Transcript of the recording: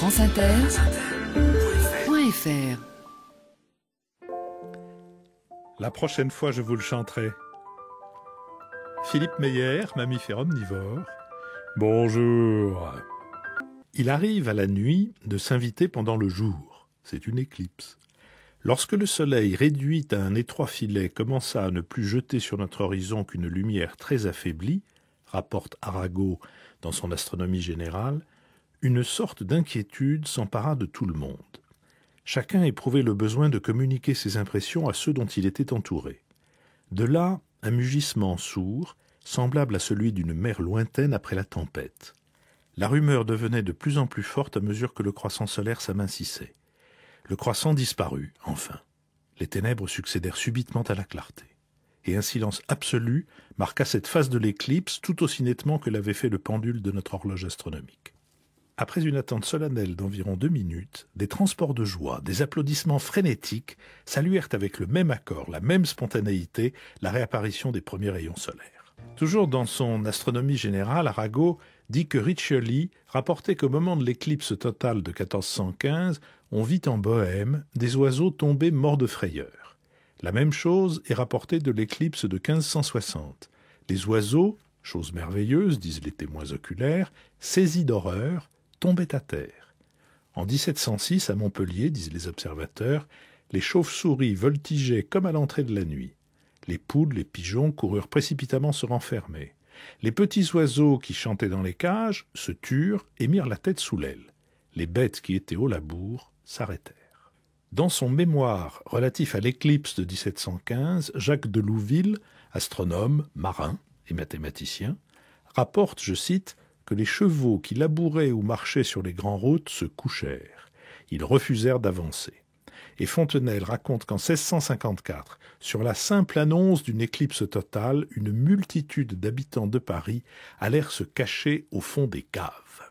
franceinter.fr. La prochaine fois, je vous le chanterai. Philippe Meyer, mammifère omnivore. Bonjour. Il arrive à la nuit de s'inviter pendant le jour. C'est une éclipse. Lorsque le soleil, réduit à un étroit filet, commença à ne plus jeter sur notre horizon qu'une lumière très affaiblie, rapporte Arago dans son Astronomie générale, une sorte d'inquiétude s'empara de tout le monde. Chacun éprouvait le besoin de communiquer ses impressions à ceux dont il était entouré. De là, un mugissement sourd, semblable à celui d'une mer lointaine après la tempête. La rumeur devenait de plus en plus forte à mesure que le croissant solaire s'amincissait. Le croissant disparut, enfin. Les ténèbres succédèrent subitement à la clarté. Et un silence absolu marqua cette phase de l'éclipse tout aussi nettement que l'avait fait le pendule de notre horloge astronomique. Après une attente solennelle d'environ 2 minutes, des transports de joie, des applaudissements frénétiques saluèrent avec le même accord, la même spontanéité, la réapparition des premiers rayons solaires. Toujours dans son Astronomie générale, Arago dit que Riccioli rapportait qu'au moment de l'éclipse totale de 1415, on vit en Bohême des oiseaux tombés morts de frayeur. La même chose est rapportée de l'éclipse de 1560. Les oiseaux, chose merveilleuse, disent les témoins oculaires, saisis d'horreur, tombaient à terre. En 1706, à Montpellier, disent les observateurs, les chauves-souris voltigeaient comme à l'entrée de la nuit. Les poules, les pigeons coururent précipitamment se renfermer. Les petits oiseaux qui chantaient dans les cages se turent et mirent la tête sous l'aile. Les bêtes qui étaient au labour s'arrêtèrent. Dans son mémoire relatif à l'éclipse de 1715, Jacques de Louville, astronome, marin et mathématicien, rapporte, je cite, que les chevaux qui labouraient ou marchaient sur les grandes routes se couchèrent. Ils refusèrent d'avancer. Et Fontenelle raconte qu'en 1654, sur la simple annonce d'une éclipse totale, une multitude d'habitants de Paris allèrent se cacher au fond des caves.